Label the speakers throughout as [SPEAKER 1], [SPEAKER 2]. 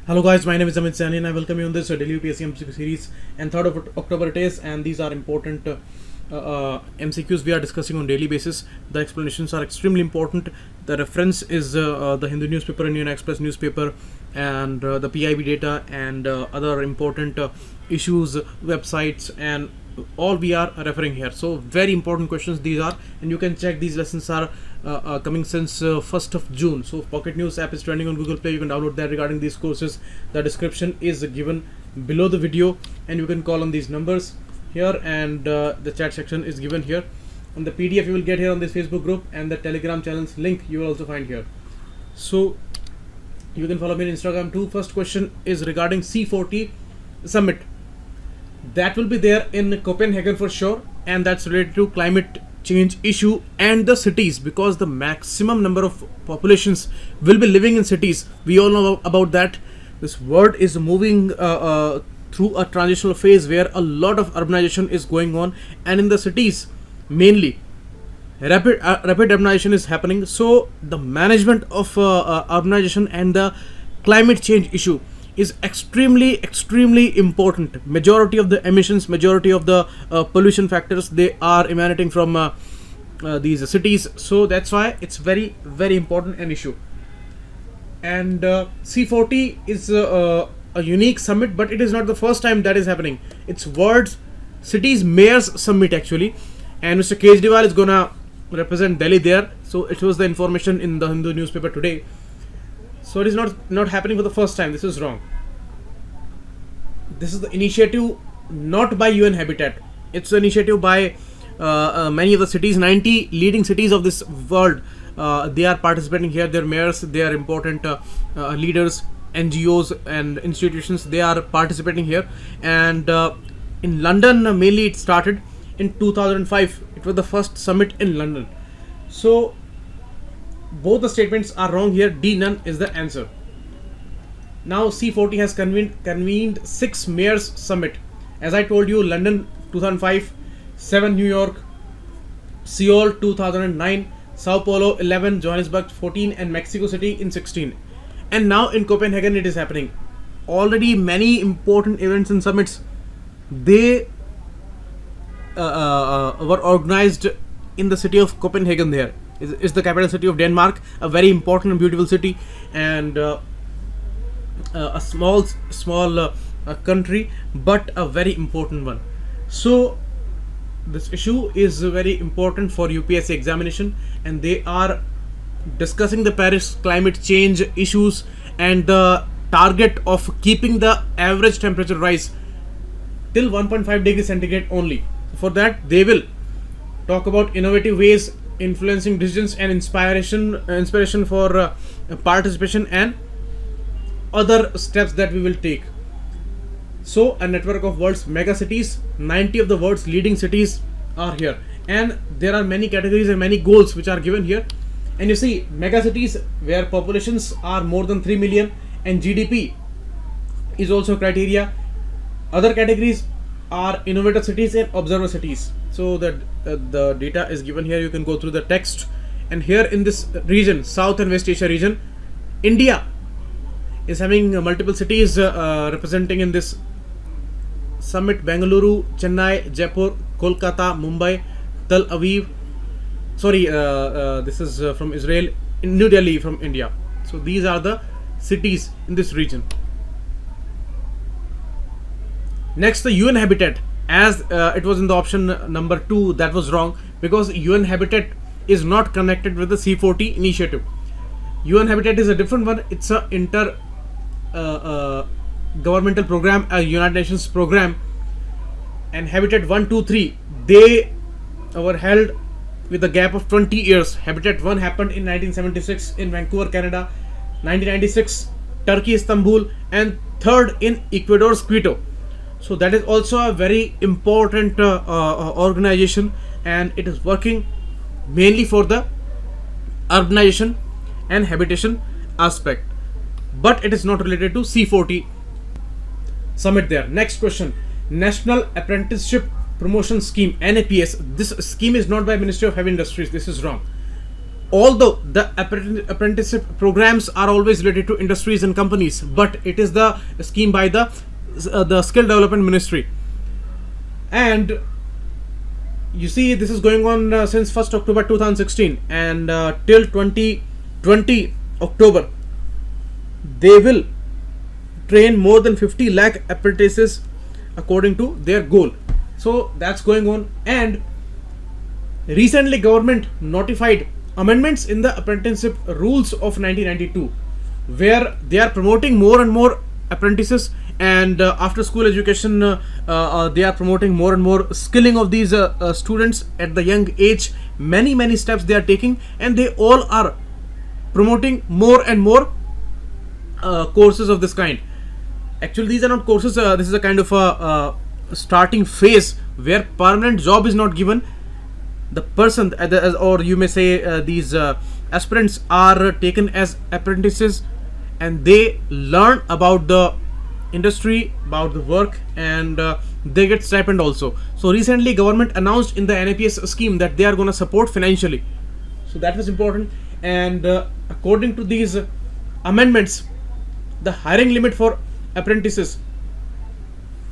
[SPEAKER 1] Hello guys, my name is Amit Sani and I welcome you on this daily UPSC MCQ series, and 3rd of October it is, and these are important MCQs we are discussing on daily basis. The explanations are extremely important. The reference is the Hindu newspaper, Indian Express newspaper, and the PIB data and other important issues, websites, and all we are referring here. So very important questions these are, and you can check these lessons are coming since 1st of June. So Pocket News app is trending on Google Play. You can download that regarding these courses. The description is given below the video, and you can call on these numbers here, and the chat section is given here. And the PDF you will get here on this Facebook group, and the Telegram channel's link you will also find here. So you can follow me on Instagram too. First question is regarding C40 summit. That will be there in Copenhagen for sure, and that's related to climate change issue and the cities, because the maximum number of populations will be living in cities. We all know about that. This world is moving through a transitional phase where a lot of urbanization is going on, and in the cities mainly rapid urbanization is happening. So the management of urbanization and the climate change issue is extremely important. Majority of the emissions, majority of the pollution factors, they are emanating from these cities. So that's why it's very important an issue. And C40 is a unique summit, but it is not the first time that is happening. It's World Cities Mayors Summit actually, and Mr. Kejriwal is gonna represent Delhi there. So it was the information in the Hindu newspaper today. So it is not happening for the first time. This is wrong. This is the initiative not by UN Habitat. It's an initiative by many of the cities, 90 leading cities of this world. They are participating here. Their mayors, they are important leaders, NGOs and institutions. They are participating here. And in London, mainly it started in 2005. It was the first summit in London. So both the statements are wrong here. D, none is the answer. Now C40 has convened 6 mayors summit. As I told you, London 2005, 7 New York, Seoul 2009, Sao Paulo 11, Johannesburg 14, and Mexico City in 16. And now in Copenhagen it is happening. Already many important events and summits, they were organized in the city of Copenhagen. There is the capital city of Denmark, a very important and beautiful city, and a small country, but a very important one. So this issue is very important for UPSC examination, and they are discussing the Paris climate change issues and the target of keeping the average temperature rise till 1.5 degrees centigrade only. For that, they will talk about innovative ways influencing decisions and inspiration for participation and other steps that we will take. So a network of world's mega cities, 90 of the world's leading cities are here, and there are many categories and many goals which are given here. And you see, mega cities where populations are more than 3 million and GDP is also criteria. Other categories are innovator cities and observer cities. So that the data is given here. You can go through the text. And here in this region, South and West Asia region, India is having multiple cities representing in this summit: Bengaluru, Chennai, Jaipur, Kolkata, Mumbai, Tel Aviv. Sorry, this is from Israel, in New Delhi from India. So these are the cities in this region. Next, the UN Habitat. As it was in the option number 2, that was wrong, because UN Habitat is not connected with the C40 initiative. UN Habitat is a different one. It's a governmental program, a United Nations program, and Habitat 1, 2, 3, they were held with a gap of 20 years. Habitat 1 happened in 1976 in Vancouver, Canada, 1996 Turkey, Istanbul, and 3rd in Ecuador's Quito. So that is also a very important organization, and it is working mainly for the urbanization and habitation aspect, but it is not related to C40 summit there. Next question: National Apprenticeship Promotion Scheme, NAPS. This scheme is not by Ministry of Heavy Industries. This is wrong. although the apprenticeship programs are always related to industries and companies, but it is the scheme by the skill development ministry. And you see, this is going on since 1st October 2016, and till 2020 October they will train more than 50 lakh apprentices according to their goal. So that's going on. And recently government notified amendments in the apprenticeship rules of 1992, where they are promoting more and more apprentices, and after school education, they are promoting more and more skilling of these students at the young age. Many steps they are taking, and they all are promoting more and more courses of this kind. Actually, these are not courses, this is a kind of a starting phase where permanent job is not given. The person, or you may say, these aspirants are taken as apprentices, and they learn about the industry, about the work, and they get stipend also. So recently government announced in the NAPS scheme that they are going to support financially, so that was important. And according to these amendments, the hiring limit for apprentices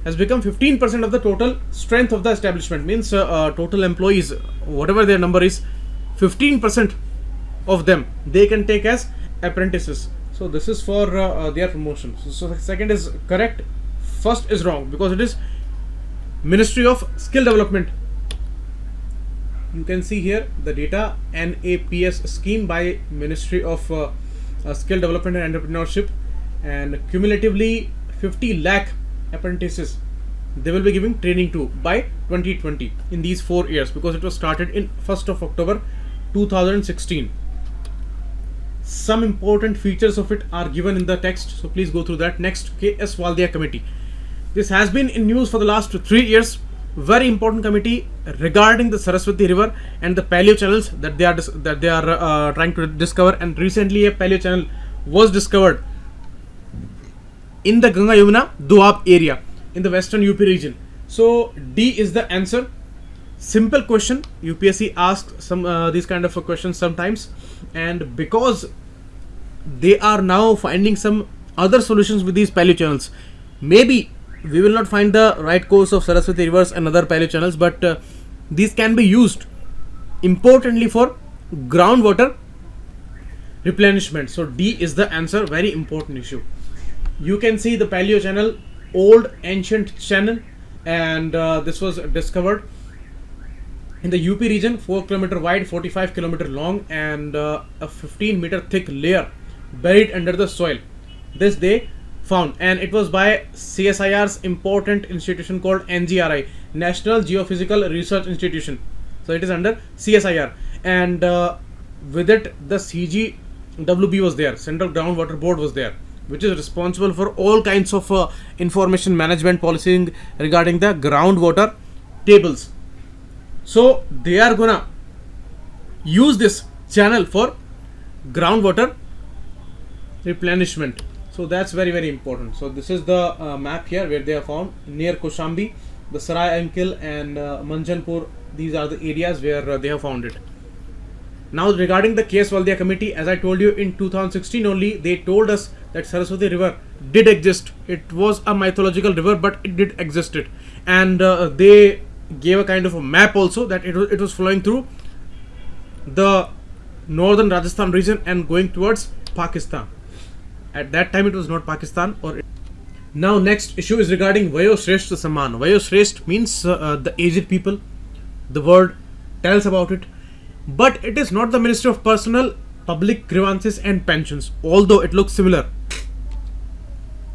[SPEAKER 1] has become 15% of the total strength of the establishment. Means total employees, whatever their number is, 15% of them they can take as apprentices. So this is for their promotion. So the second is correct, first is wrong, because it is Ministry of Skill Development. You can see here the data, NAPS scheme by Ministry of Skill Development and Entrepreneurship, and cumulatively 50 lakh apprentices they will be giving training to by 2020 in these 4 years, because it was started in 1st of October 2016. Some important features of it are given in the text, so please go through that. Next, KS Waldia Committee. This has been in news for the last 3 years. Very important committee regarding the Saraswati River and the paleo channels that they are trying to discover. And recently a paleo channel was discovered in the Ganga Yamuna Doab area in the western UP region. So D is the answer. Simple question. UPSC asks some these kind of questions sometimes, and because they are now finding some other solutions with these paleo channels, maybe we will not find the right course of Saraswati rivers and other paleo channels, but these can be used importantly for groundwater replenishment. So D is the answer. Very important issue. You can see the paleo channel, old ancient channel, and this was discovered in the UP region, 4 km wide, 45 km long, and a 15-meter thick layer buried under the soil. This they found, and it was by CSIR's important institution called NGRI, National Geophysical Research Institution. So it is under CSIR, and with it the CGWB was there, Central Groundwater Board was there, which is responsible for all kinds of information management policing regarding the groundwater tables. So they are gonna use this channel for groundwater replenishment. So that's very important. So this is the map here where they are found near Koshambi, the Sarai Ankil and Manjanpur. These are the areas where they have found it. Now regarding the KS Waldia Committee, as I told you, in 2016 only they told us that Saraswati River did exist. It was a mythological river, but it did existed, and they gave a kind of a map also that it was flowing through the northern Rajasthan region and going towards Pakistan. At that time it was not Pakistan. Now next issue is regarding Vayoshreshth Samman. Vayoshreshth means the aged people. The word tells about it, but it is not the Ministry of Personnel, Public Grievances and Pensions, although it looks similar.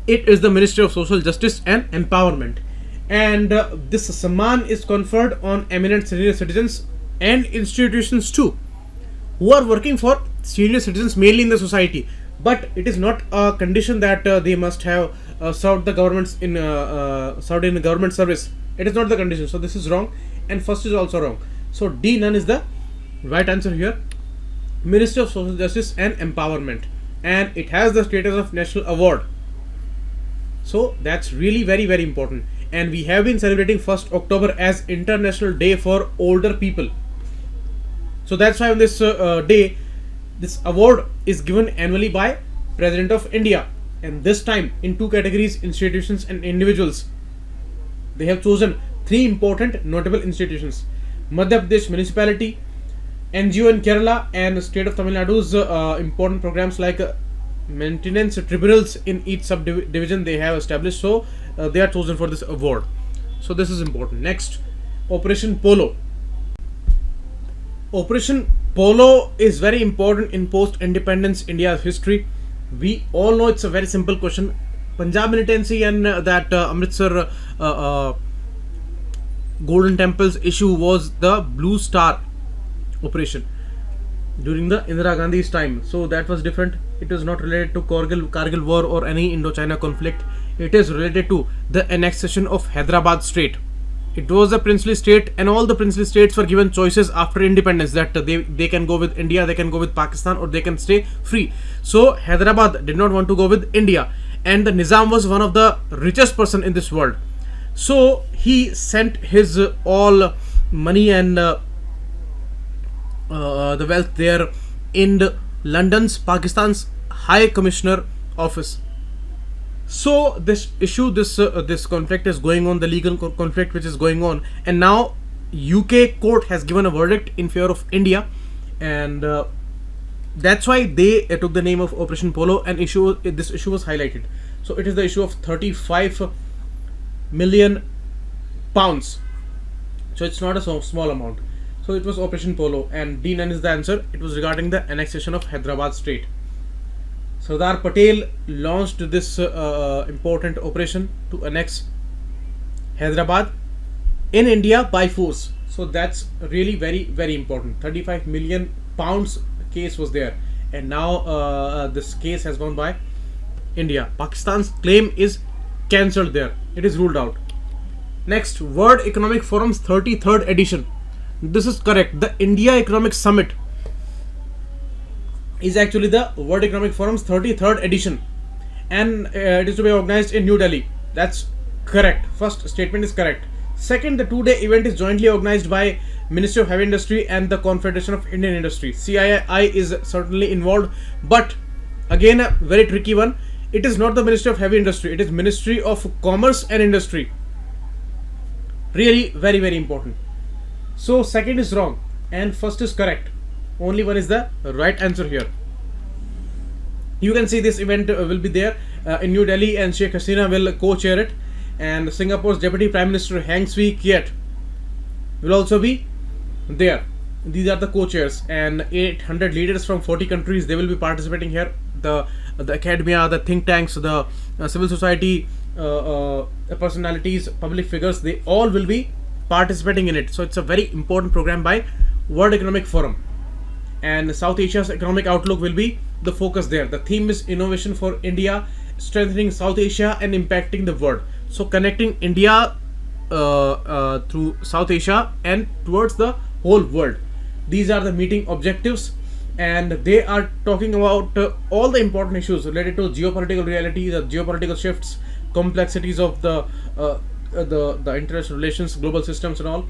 [SPEAKER 1] It is the Ministry of Social Justice and Empowerment, and this Samman is conferred on eminent senior citizens and institutions too, who are working for senior citizens mainly in the society. But it is not a condition that they must have served the governments in served in the government service. It is not the condition. So this is wrong, and first is also wrong. So D, none, is the right answer here. Ministry of Social Justice and Empowerment, and it has the status of national award. So that's really very important. And we have been celebrating 1st October as International Day for Older People. So that's why on this day This award is given annually by President of India, and this time in two categories: institutions and individuals. They have chosen three important notable institutions: Madhya Pradesh municipality, NGO in Kerala, and state of Tamil Nadu's important programs like maintenance tribunals in each subdivision they have established. So they are chosen for this award. So this is important. Next, Operation Polo. Operation Polo is very important in post-independence India's history. We all know it's a very simple question. Punjab militancy and that Amritsar Golden Temple's issue was the Blue Star operation during the Indira Gandhi's time. So that was different. It was not related to Kargil war or any Indochina conflict. It is related to the annexation of Hyderabad state. It was a princely state, and all the princely states were given choices after independence that they can go with India, they can go with Pakistan, or they can stay free. So Hyderabad did not want to go with India, and the Nizam was one of the richest person in this world. So he sent his all money and the wealth there in London's Pakistan's High Commissioner office. So this issue, this conflict is going on, the legal conflict which is going on, and now UK court has given a verdict in favor of India, and that's why they took the name of Operation Polo, and this issue was highlighted. So it is the issue of 35 million pounds. So it's not a small amount. So it was Operation Polo, and D9 is the answer. It was regarding the annexation of Hyderabad state. Sardar Patel launched this important operation to annex Hyderabad in India by force. So that's really very, very important. 35 million pounds case was there, and now this case has gone by India. Pakistan's claim is cancelled there. It is ruled out. Next, World Economic Forum's 33rd edition. This is correct. The India Economic Summit is actually the World Economic Forum's 33rd edition, and it is to be organized in New Delhi. That's correct. First statement is correct. Second, the two-day event is jointly organized by Ministry of Heavy Industry and the Confederation of Indian Industry. CII is certainly involved, but again a very tricky one. It is not the Ministry of Heavy Industry. It is Ministry of Commerce and Industry. Really very, very important. So second is wrong and first is correct. Only one is the right answer here. You can see this event will be there in New Delhi, and Sheikh Hasina will co-chair it, and Singapore's Deputy Prime Minister Heng Swee Keat will also be there. These are the co-chairs, and 800 leaders from 40 countries, they will be participating here. The academia, the think tanks, the civil society personalities, public figures, they all will be participating in it. So it's a very important program by World Economic Forum, and South Asia's economic outlook will be the focus there. The theme is innovation for India, strengthening South Asia and impacting the world. So connecting India through South Asia and towards the whole world. These are the meeting objectives, and they are talking about all the important issues related to geopolitical reality, the geopolitical shifts, complexities of the international relations, global systems and all,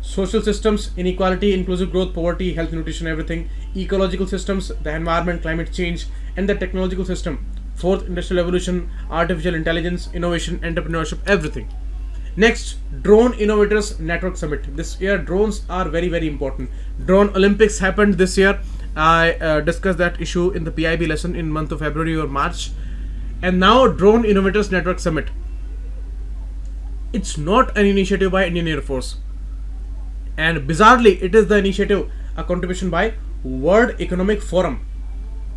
[SPEAKER 1] social systems, inequality, inclusive growth, poverty, health, nutrition, everything, ecological systems, the environment, climate change, and the technological system, fourth industrial revolution, artificial intelligence, innovation, entrepreneurship, everything. Next, Drone Innovators Network Summit. This year drones are very, very important. Drone Olympics happened this year. I discussed that issue in the PIB lesson in month of February or March. And now Drone Innovators Network Summit. It's not an initiative by Indian Air Force, and bizarrely it is the initiative, a contribution by World Economic Forum.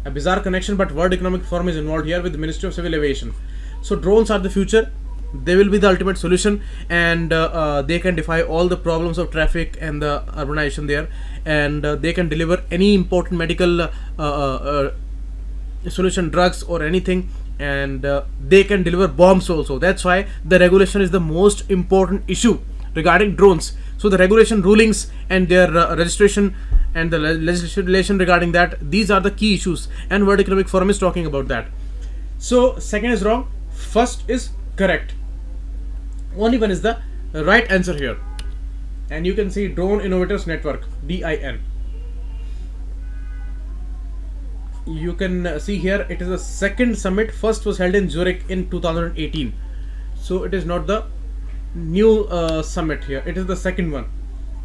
[SPEAKER 1] A bizarre connection, but World Economic Forum is involved here with the Ministry of Civil Aviation. So drones are the future. They will be the ultimate solution, and they can defy all the problems of traffic and the urbanization there, and they can deliver any important medical solution, drugs or anything, and they can deliver bombs also. That's why the regulation is the most important issue regarding drones. So the regulation rulings and their registration and the legislation regarding that, these are the key issues, and World Economic Forum is talking about that. So second is wrong, first is correct. Only one is the right answer here, and you can see Drone Innovators Network, DIN. you can see here it is the second summit. First was held in Zurich in 2018, so it is not the new summit here, it is the second one.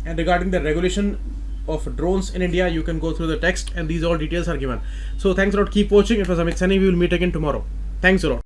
[SPEAKER 1] And regarding the regulation of drones in India, you can go through the text and these all details are given. So thanks a lot, keep watching. It was Amit Sani, we will meet again tomorrow. Thanks a lot.